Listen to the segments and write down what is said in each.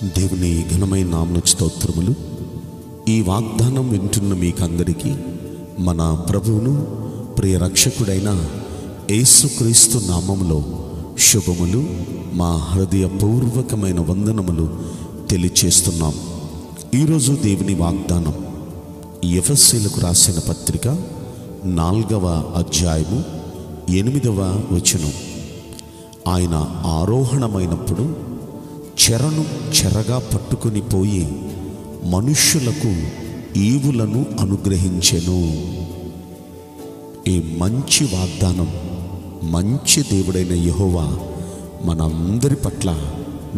దేవుని ఘనమైన నామమునకు స్తోత్రములు. ఈ వాగ్దానం వింటున్న మీకందరికీ మన ప్రభువును ప్రియ రక్షకుడైన యేసుక్రీస్తు నామములో శుభములు, మా హృదయపూర్వకమైన వందనములు తెలియచేస్తున్నాం. ఈరోజు దేవుని వాగ్దానం ఎఫెసీయులకు రాసిన పత్రిక 4వ అధ్యాయము 8వ వచనం. ఆయన ఆరోహణమైనప్పుడు చెరను చెరగా పట్టుకొని పోయి మనుష్యులకు ఈవులను అనుగ్రహించెను. ఈ మంచి వాగ్దానం మంచి దేవుడైన యెహోవా మనందరి పట్ల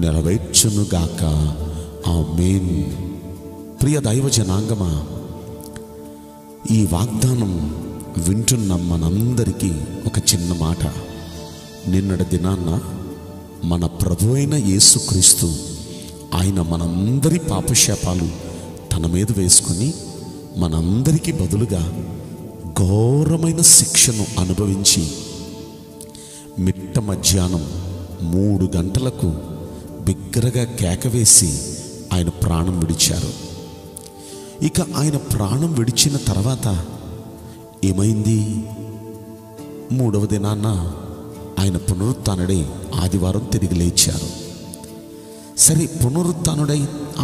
నెరవేర్చునుగాక. ఆమేన్. ప్రియ దైవ జనాంగమా, ఈ వాగ్దానం వింటున్న మనందరికీ ఒక చిన్న మాట. నిన్నటి దినాన్న మన ప్రభు అయిన యేసుక్రీస్తు ఆయన మనందరి పాపశాపాలు తన మీద వేసుకొని మనందరికీ బదులుగా ఘోరమైన శిక్షను అనుభవించి మిట్ట మధ్యాహ్నం 3 గంటలకు బిగ్గరగా కేకవేసి ఆయన ప్రాణం విడిచారు. ఇక ఆయన ప్రాణం విడిచిన తర్వాత ఏమైంది? 3వ దినాన్న ఆయన పునరుత్థానుడై ఆదివారం తిరిగి లేచారు. సరే, పునరుత్థానుడై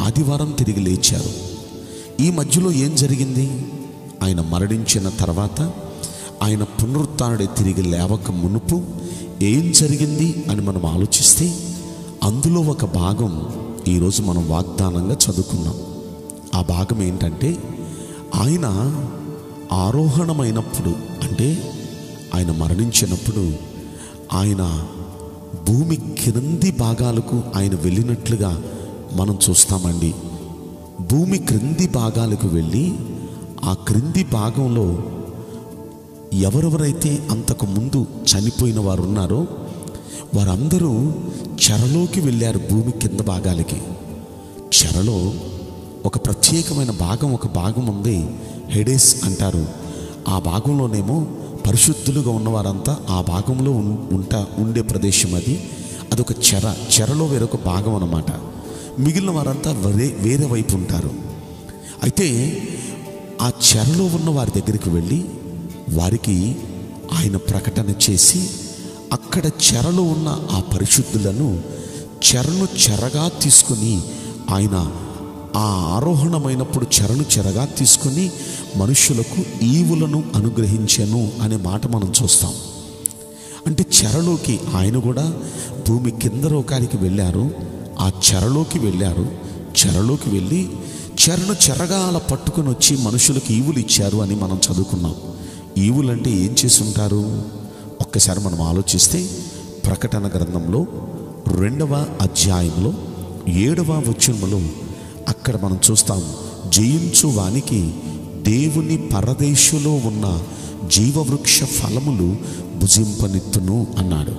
ఆదివారం తిరిగి లేచారు. ఈ మధ్యలో ఏం జరిగింది? ఆయన మరణించిన తర్వాత, ఆయన పునరుత్థానుడై తిరిగి లేవక మునుపు ఏం జరిగింది అని మనం ఆలోచిస్తే అందులో ఒక భాగం ఈరోజు మనం వాగ్దానంగా చదువుకున్నాం. ఆ భాగం ఏంటంటే, ఆయన ఆరోహణమైనప్పుడు, అంటే ఆయన మరణించినప్పుడు ఆయన భూమి క్రింది భాగాలకు ఆయన వెళ్ళినట్లుగా మనం చూస్తామండి. భూమి క్రింది భాగాలకు వెళ్ళి ఆ క్రింది భాగంలో ఎవరెవరైతే అంతకు ముందు చనిపోయిన వారు ఉన్నారో వారందరూ చెరలోకి వెళ్ళారు. భూమి కింద భాగాలకి. చెరలో ఒక ప్రత్యేకమైన భాగం, ఒక భాగం ఉంది, హెడేస్ అంటారు. ఆ భాగంలోనేమో పరిశుద్ధులుగా ఉన్నవారంతా ఆ భాగంలో ఉండే ప్రదేశం అది. అదొక చెరలో వేరొక భాగం అన్నమాట. మిగిలిన వారంతా వేరే వైపు ఉంటారు. అయితే ఆ చెరలో ఉన్న వారి దగ్గరికి వెళ్ళి వారికి ఆయన ప్రకటన చేసి అక్కడ చెరలో ఉన్న ఆ పరిశుద్ధులను చెరను చెరగా తీసుకుని, ఆయన ఆ ఆరోహణమైనప్పుడు చెరను చెరగా తీసుకుని మనుషులకు ఈవులను అనుగ్రహించెను అనే మాట మనం చూస్తాం. అంటే చెరలోకి ఆయన కూడా భూమి కింద లోకానికి వెళ్ళారు. ఆ చెరలోకి వెళ్ళారు. చెరలోకి వెళ్ళి చెరను చెరగా అలా పట్టుకొని వచ్చి మనుషులకు ఈవులు ఇచ్చారు అని మనం చదువుకున్నాం. ఈవులు అంటే ఏం చేసి ఉంటారు? ఒక్కసారి మనం ఆలోచిస్తే ప్రకటన గ్రంథంలో 2వ అధ్యాయంలో 7వ వచనంలో అక్కడ మనం చూస్తాం, జయించు వానికి దేవుని పరదేశులో ఉన్న జీవవృక్ష ఫలములు భుజింపనిత్తును అన్నాడు.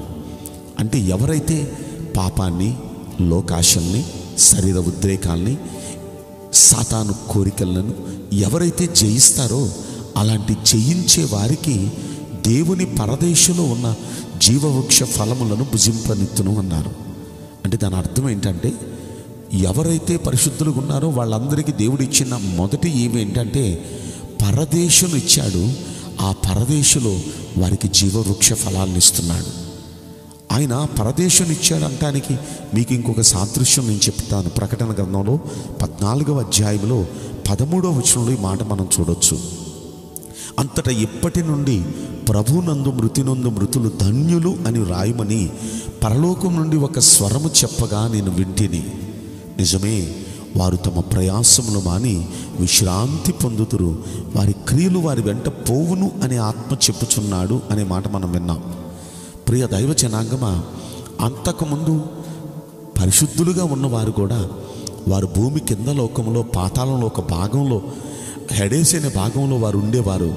అంటే ఎవరైతే పాపాన్ని, లోకాశల్ని, శరీర ఉద్రేకాల్ని, సాతాను కోరికలను ఎవరైతే జయిస్తారో అలాంటి జయించే వారికి దేవుని పరదేశంలో ఉన్న జీవవృక్ష ఫలములను భుజింపనిత్తును అన్నారు. అంటే దాని అర్థం ఏంటంటే, ఎవరైతే పరిశుద్ధులుగా ఉన్నారో వాళ్ళందరికీ దేవుడు ఇచ్చిన మొదటి ఏంటంటే పరదేశం ఇచ్చాడు. ఆ పరదేశంలో వారికి జీవవృక్ష ఫలాలను ఇస్తున్నాడు. ఆయన పరదేశం ఇచ్చాడు అంటానికి మీకు ఇంకొక సాదృశ్యం నేను చెప్తాను. ప్రకటన గ్రంథంలో 14వ అధ్యాయంలో 13వ వచనంలో ఈ మాట మనం చూడొచ్చు. అంతటా ఇప్పటి నుండి ప్రభునందు మృతినందు మృతులు ధన్యులు అని రాయమని పరలోకం నుండి ఒక స్వరము చెప్పగా నేను వింటిని. నిజమే, వారు తమ ప్రయాసములు మాని విశ్రాంతి పొందుతురు, వారి క్రియలు వారి వెంట పోవును అనే ఆత్మ చెప్పుచున్నాడు అనే మాట మనం విన్నాం. ప్రియ దైవ జనాంగమా, అంతకుముందు పరిశుద్ధులుగా ఉన్నవారు కూడా వారు భూమి కింద లోకంలో, పాతాళంలో ఒక భాగంలో, హెడేస్ అనే భాగంలో వారు ఉండేవారు.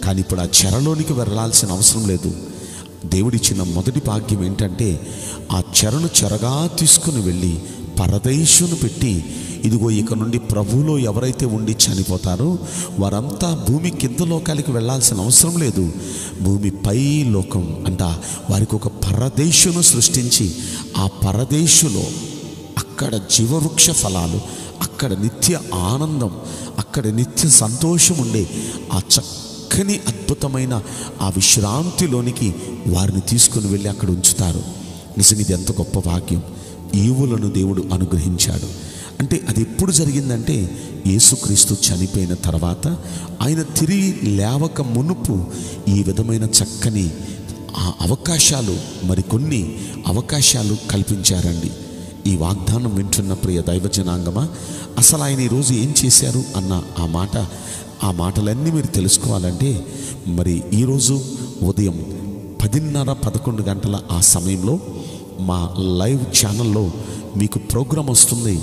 కానీ ఇప్పుడు ఆ చెరలోనికి వెళ్ళాల్సిన అవసరం లేదు. దేవుడిచ్చిన మొదటి భాగ్యం ఏంటంటే, ఆ చెరను చెరగా తీసుకుని వెళ్ళి పరదేశును పెట్టి, ఇదిగో ఇక నుండి ప్రభువులో ఎవరైతే ఉండి చనిపోతారో వారంతా భూమి కింద లోకాలకి వెళ్ళాల్సిన అవసరం లేదు. భూమి పై లోకం అంట వారికి ఒక పరదేశును సృష్టించి, ఆ పరదేశులో అక్కడ జీవవృక్ష ఫలాలు, అక్కడ నిత్య ఆనందం, అక్కడ నిత్య సంతోషం ఉండే ఆ చక్కని అద్భుతమైన ఆ విశ్రాంతిలోనికి వారిని తీసుకుని వెళ్ళి అక్కడ ఉంచుతారు. నిజంగా ఇది ఎంత గొప్ప భాగ్యం. ఈవులను దేవుడు అనుగ్రహించాడు. అంటే అది ఎప్పుడు జరిగిందంటే యేసుక్రీస్తు చనిపోయిన తర్వాత, ఆయన తిరిగి లేవక మునుపు ఈ విధమైన చక్కని ఆ అవకాశాలు, మరికొన్ని అవకాశాలు కల్పించారండి. ఈ వాగ్దానం వింటున్న ప్రియ దైవజనాంగమా, అసలు ఆయన ఈరోజు ఏం చేశారు అన్న ఆ మాటలన్నీ మీరు తెలుసుకోవాలంటే, మరి ఈరోజు ఉదయం 10:30-11 గంటల ఆ సమయంలో మా లైవ్ ఛానల్లో మీకు ప్రోగ్రాం వస్తుంది.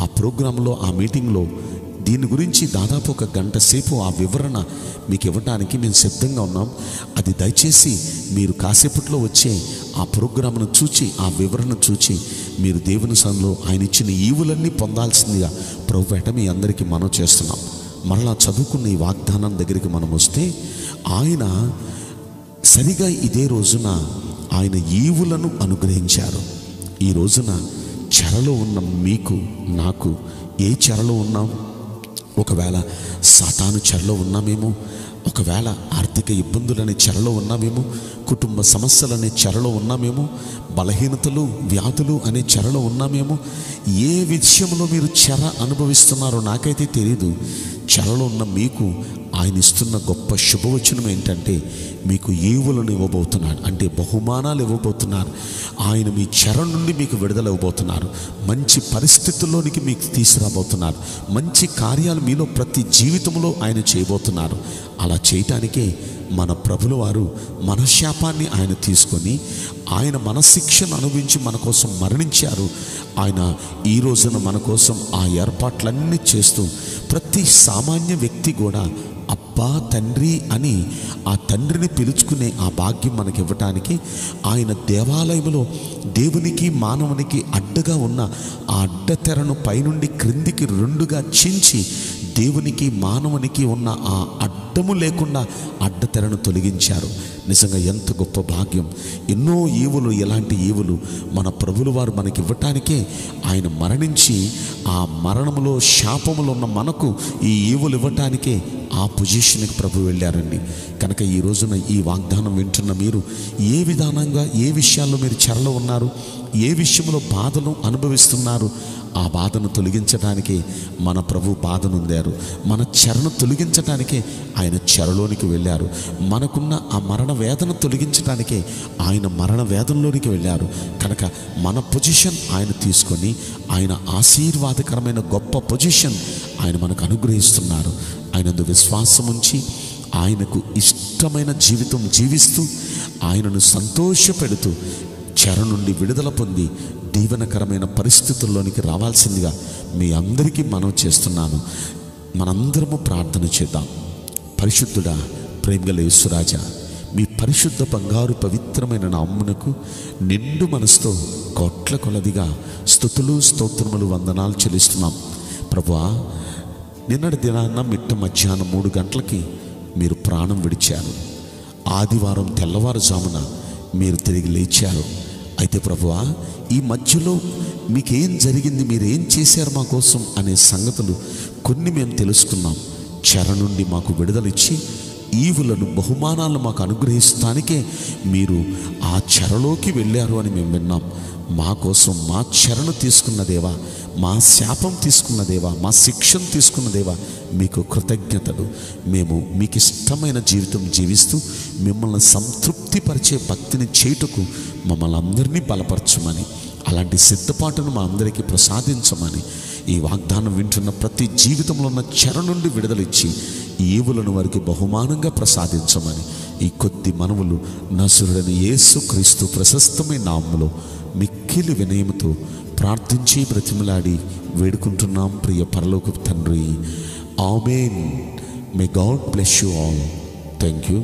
ఆ ప్రోగ్రాంలో, ఆ మీటింగ్లో దీని గురించి దాదాపు 1 గంట సేపు ఆ వివరణ మీకు ఇవ్వడానికి మేము సిద్ధంగా ఉన్నాం. అది దయచేసి మీరు కాసేపట్లో వచ్చే ఆ ప్రోగ్రాంను చూచి, ఆ వివరణ చూచి మీరు దేవుని సన్నిధిలో ఆయన ఇచ్చిన ఈవులన్నీ పొందాల్సిందిగా ప్రభుపేట మీ అందరికీ మనవి చేస్తున్నాం. మరలా చదువుకున్న ఈ వాగ్దానం దగ్గరికి మనం వస్తే, ఆయన సరిగా ఇదే రోజున ఆయన ఈవులను అనుగ్రహించారు. ఈ రోజున చెరలో ఉన్న మీకు, నాకు ఏ చెరలో ఉన్నాం? ఒకవేళ సాతాను చెరలో ఉన్నామేమో, ఒకవేళ ఆర్థిక ఇబ్బందులనే చెరలో ఉన్నామేమో, కుటుంబ సమస్యలనే చెరలో ఉన్నామేమో, బలహీనతలు, వ్యాధులు అనే చెరలో ఉన్నామేమో. ఏ విషయంలో మీరు చెర అనుభవిస్తున్నారో నాకైతే తెలియదు. చెరలో ఉన్న మీకు ఆయన ఇస్తున్న గొప్ప శుభవచనం ఏంటంటే, మీకు ఈవులను ఇవ్వబోతున్నాడు. అంటే బహుమానాలు ఇవ్వబోతున్నారు. ఆయన మీ చెర నుండి మీకు విడుదల ఇవ్వబోతున్నారు. మంచి పరిస్థితుల్లోనికి మీకు తీసుకురాబోతున్నారు. మంచి కార్యాలు మీలో ప్రతి జీవితంలో ఆయన చేయబోతున్నారు. అలా చేయటానికే మన ప్రభుల వారు మన శాపాన్ని ఆయన తీసుకొని, ఆయన మన శిక్షను అనుభవించి మన కోసం మరణించారు. ఆయన ఈ రోజున మన కోసం ఆ ఏర్పాట్లన్నీ చేస్తూ, ప్రతి సామాన్య వ్యక్తి కూడా అబ్బా తండ్రి అని ఆ తండ్రిని పిలుచుకునే ఆ భాగ్యం మనకి ఇవ్వటానికి, ఆయన దేవాలయంలో దేవునికి మానవునికి అడ్డగా ఉన్న ఆ అడ్డతెరను పైనుండి క్రిందికి 2గా చించి, దేవునికి మానవునికి ఉన్న ఆ అడ్డము లేకుండా అడ్డతెరను తొలగించారు. నిజంగా ఎంత గొప్ప భాగ్యం. ఎన్నో ఈవులు, ఎలాంటి ఈవులు మన ప్రభులు వారు మనకి ఇవ్వటానికే ఆయన మరణించి, ఆ మరణములో శాపములో ఉన్న మనకు ఈ ఈవులు ఇవ్వటానికే ఆ పొజిషన్కి ప్రభు వెళ్ళారండి. కనుక ఈ రోజున ఈ వాగ్దానం వింటున్న మీరు ఏ విధానంగా, ఏ విషయాల్లో మీరు చెరలో ఉన్నారు, ఏ విషయంలో బాధను అనుభవిస్తున్నారు, ఆ బాధను తొలగించడానికే మన ప్రభు బాధనుందారు. మన చెరను తొలగించడానికే ఆయన చెరలోనికి వెళ్ళారు. మనకున్న ఆ మరణ వేదన తొలగించడానికే ఆయన మరణ వేదనలోనికి వెళ్ళారు. కనుక మన పొజిషన్ ఆయన తీసుకొని, ఆయన ఆశీర్వాదకరమైన గొప్ప పొజిషన్ ఆయన మనకు అనుగ్రహిస్తున్నారు. ఆయనందు విశ్వాసం ఉంచి, ఆయనకు ఇష్టమైన జీవితం జీవిస్తూ, ఆయనను సంతోషపెడుతూ, చెర నుండి విడుదల పొంది దీవెనకరమైన పరిస్థితుల్లోనికి రావాల్సిందిగా మీ అందరికీ మనవి చేస్తున్నాను. మనందరము ప్రార్థన చేద్దాం. పరిశుద్ధుడా, ప్రేమగల యేసురాజా, మీ పరిశుద్ధ బంగారు పవిత్రమైన నామమునకు నిండు మనసుతో కోట్ల కొలదిగా స్తుతులు, స్తోత్రములు, వందనాలు చెల్లిస్తున్నాం. ప్రభువా, నిన్నటి దినాన్న మిట్ట మధ్యాహ్నం 3 గంటలకి మీరు ప్రాణం విడిచారు. ఆదివారం తెల్లవారుజామున మీరు తిరిగి లేచారు. అయితే ప్రభువా, ఈ మధ్యలో మీకేం జరిగింది, మీరేం చేశారు మా కోసం అనే సంగతులు కొన్ని మేము తెలుసుకున్నాం. చెర నుండి మాకు విడుదలిచ్చి ఈవులను, బహుమానాలను మాకు అనుగ్రహిస్తానికే మీరు ఆ చెరలోకి వెళ్ళారు అని మేము విన్నాం. మా కోసం మా చెరను తీసుకున్న దేవా, మా శాపం తీసుకున్న దేవా, మా శిక్షను తీసుకున్న దేవా, మీకు కృతజ్ఞతలు. మేము మీకు ఇష్టమైన జీవితం జీవిస్తూ మిమ్మల్ని సంతృప్తిపరిచే భక్తిని చేయుటకు మమ్మల్ని అందరినీ బలపరచమని, అలాంటి సిద్ధపాటును మా అందరికీ ప్రసాదించమని, ఈ వాగ్దానం వింటున్న ప్రతి జీవితంలో ఉన్న చెర నుండి విడుదలిచ్చి ఈవులను వారికి బహుమానంగా ప్రసాదించమని ఈ కొద్ది మనవులు నజరుడైన యేసుక్రీస్తు ప్రశస్తమైన నామములో మిక్కిలి వినయముతో ప్రార్థించి బ్రతిమలాడి వేడుకుంటున్నాం ప్రియ పరలోకపు తండ్రి. Amen. May God bless you all. Thank you.